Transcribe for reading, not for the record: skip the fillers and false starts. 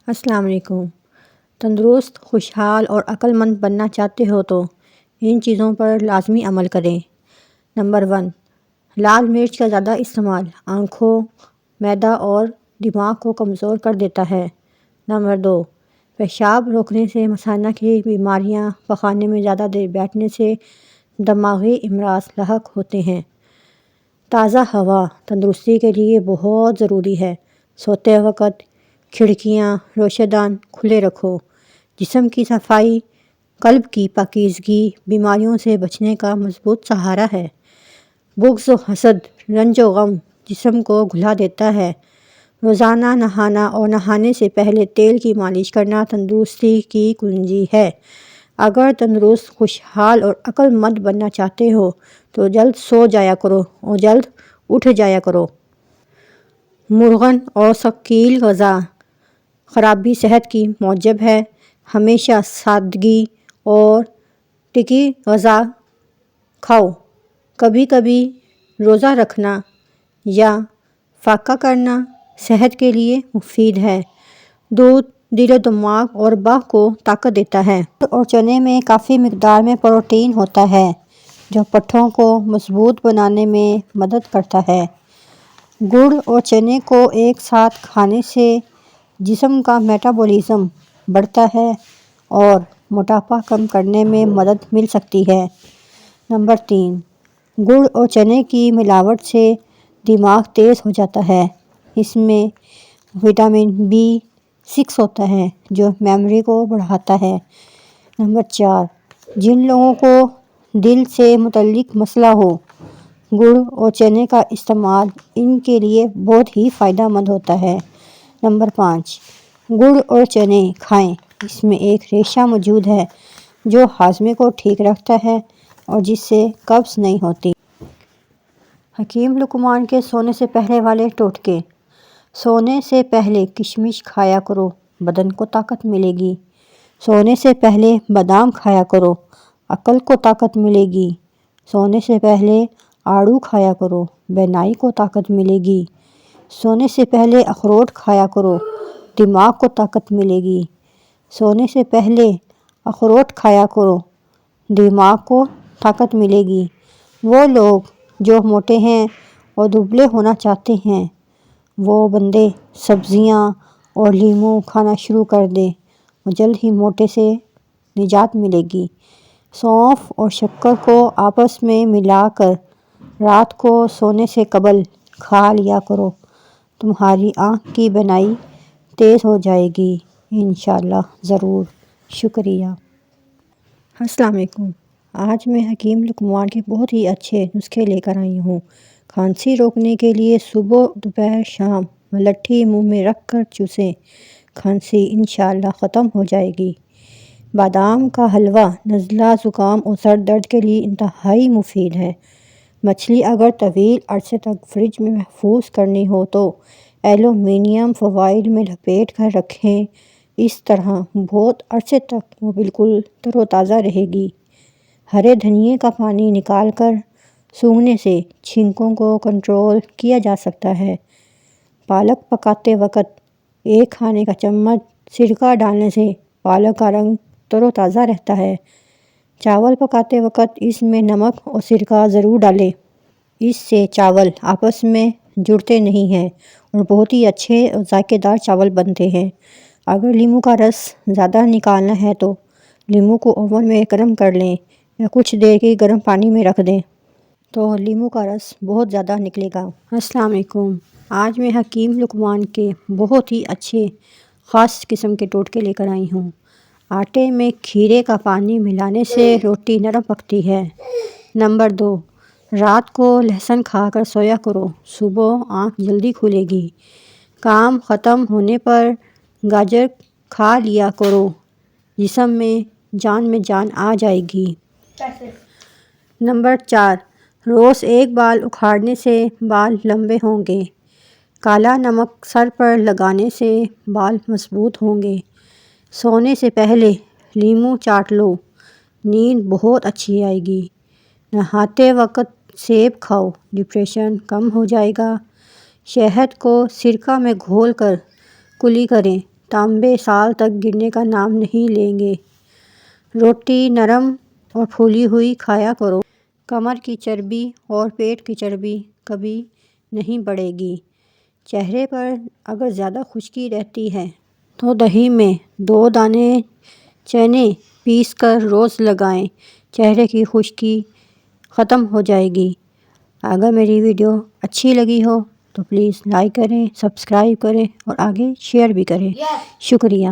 السلام علیکم۔ تندرست، خوشحال اور عقل مند بننا چاہتے ہو تو ان چیزوں پر لازمی عمل کریں۔ نمبر 1، لال مرچ کا زیادہ استعمال آنکھوں، معدہ اور دماغ کو کمزور کر دیتا ہے۔ نمبر 2، پیشاب روکنے سے مثانہ کی بیماریاں، پخانے میں زیادہ دیر بیٹھنے سے دماغی امراض لاحق ہوتے ہیں۔ تازہ ہوا تندرستی کے لیے بہت ضروری ہے۔ سوتے وقت کھڑکیاں، روشن دان کھلے رکھو۔ جسم کی صفائی قلب کی پاکیزگی بیماریوں سے بچنے کا مضبوط سہارا ہے۔ بغض و حسد، رنج و غم جسم کو گھلا دیتا ہے۔ روزانہ نہانا اور نہانے سے پہلے تیل کی مالش کرنا تندرستی کی کنجی ہے۔ اگر تندرست، خوشحال اور عقل مند بننا چاہتے ہو تو جلد سو جایا کرو اور جلد اٹھ جایا کرو۔ مرغن اور ثقیل غذا خرابی صحت کی موجب ہے۔ ہمیشہ سادگی اور ٹکی غذا کھاؤ۔ کبھی کبھی روزہ رکھنا یا فاقہ کرنا صحت کے لیے مفید ہے۔ دودھ دل و دماغ اور باہ کو طاقت دیتا ہے اور چنے میں کافی مقدار میں پروٹین ہوتا ہے جو پٹھوں کو مضبوط بنانے میں مدد کرتا ہے۔ گڑ اور چنے کو ایک ساتھ کھانے سے جسم کا میٹابولزم بڑھتا ہے اور موٹاپا کم کرنے میں مدد مل سکتی ہے۔ نمبر 3، گڑ اور چنے کی ملاوٹ سے دماغ تیز ہو جاتا ہے۔ اس میں وٹامن B6 ہوتا ہے جو میموری کو بڑھاتا ہے۔ نمبر 4، جن لوگوں کو دل سے متعلق مسئلہ ہو، گڑ اور چنے کا استعمال ان کے لیے بہت ہی فائدہ مند ہوتا ہے۔ نمبر 5، گڑ اور چنے کھائیں۔ اس میں ایک ریشہ موجود ہے جو ہاضمے کو ٹھیک رکھتا ہے اور جس سے قبض نہیں ہوتی۔ حکیم لقمان کے سونے سے پہلے والے ٹوٹکے۔ سونے سے پہلے کشمش کھایا کرو، بدن کو طاقت ملے گی۔ سونے سے پہلے بادام کھایا کرو، عقل کو طاقت ملے گی۔ سونے سے پہلے آڑو کھایا کرو، بینائی کو طاقت ملے گی۔ سونے سے پہلے اخروٹ کھایا کرو، دماغ کو طاقت ملے گی۔ سونے سے پہلے اخروٹ کھایا کرو، دماغ کو طاقت ملے گی۔ وہ لوگ جو موٹے ہیں اور دبلے ہونا چاہتے ہیں وہ بندے سبزیاں اور لیموں کھانا شروع کر دیں اور جلد ہی موٹے سے نجات ملے گی۔ سونف اور شکر کو آپس میں ملا کر رات کو سونے سے قبل کھا لیا کرو، تمہاری آنکھ کی بینائی تیز ہو جائے گی انشاءاللہ۔ ضرور۔ شکریہ۔ السلام علیکم۔ آج میں حکیم لقمان کے بہت ہی اچھے نسخے لے کر آئی ہوں۔ کھانسی روکنے کے لیے صبح، دوپہر، شام ملٹھی منہ میں رکھ کر چوسیں، کھانسی انشاءاللہ ختم ہو جائے گی۔ بادام کا حلوہ نزلہ، زکام اور سر درد کے لیے انتہائی مفید ہے۔ مچھلی اگر طویل عرصے تک فریج میں محفوظ کرنی ہو تو ایلومینیم فوائل میں لپیٹ کر رکھیں، اس طرح بہت عرصے تک وہ بالکل تر و تازہ رہے گی۔ ہرے دھنیے کا پانی نکال کر سونگھنے سے چھینکوں کو کنٹرول کیا جا سکتا ہے۔ پالک پکاتے وقت ایک کھانے کا چمچ سرکہ ڈالنے سے پالک کا رنگ تر و تازہ رہتا ہے۔ چاول پکاتے وقت اس میں نمک اور سرکہ ضرور ڈالیں، اس سے چاول آپس میں جڑتے نہیں ہیں اور بہت ہی اچھے اور ذائقے دار چاول بنتے ہیں۔ اگر لیموں کا رس زیادہ نکالنا ہے تو لیموں کو اوون میں گرم کر لیں یا کچھ دیر کے گرم پانی میں رکھ دیں تو لیموں کا رس بہت زیادہ نکلے گا۔ السلام علیکم۔ آج میں حکیم لقمان کے بہت ہی اچھے خاص قسم کے ٹوٹکے لے کر آئی ہوں۔ آٹے میں کھیرے کا پانی ملانے سے روٹی نرم پکتی ہے۔ نمبر 2، رات کو لہسن کھا کر سویا کرو، صبح آنکھ جلدی کھلے گی۔ کام ختم ہونے پر گاجر کھا لیا کرو، جسم میں جان آ جائے گی۔ نمبر 4، روز ایک بال اکھاڑنے سے بال لمبے ہوں گے۔ کالا نمک سر پر لگانے سے بال مضبوط ہوں گے۔ سونے سے پہلے لیموں چاٹ لو، نیند بہت اچھی آئے گی۔ نہاتے وقت سیب کھاؤ، ڈپریشن کم ہو جائے گا۔ شہد کو سرکہ میں گھول کر کلی کریں تانبے سال تک گرنے کا نام نہیں لیں گے۔ روٹی نرم اور پھولی ہوئی کھایا کرو۔ کمر کی چربی اور پیٹ کی چربی کبھی نہیں بڑھے گی۔ چہرے پر اگر زیادہ خشکی رہتی ہے تو دہی میں 2 دانے چنے پیس کر روز لگائیں، چہرے کی خشکی ختم ہو جائے گی۔ اگر میری ویڈیو اچھی لگی ہو تو پلیز لائک کریں، سبسکرائب کریں اور آگے شیئر بھی کریں۔ شکریہ۔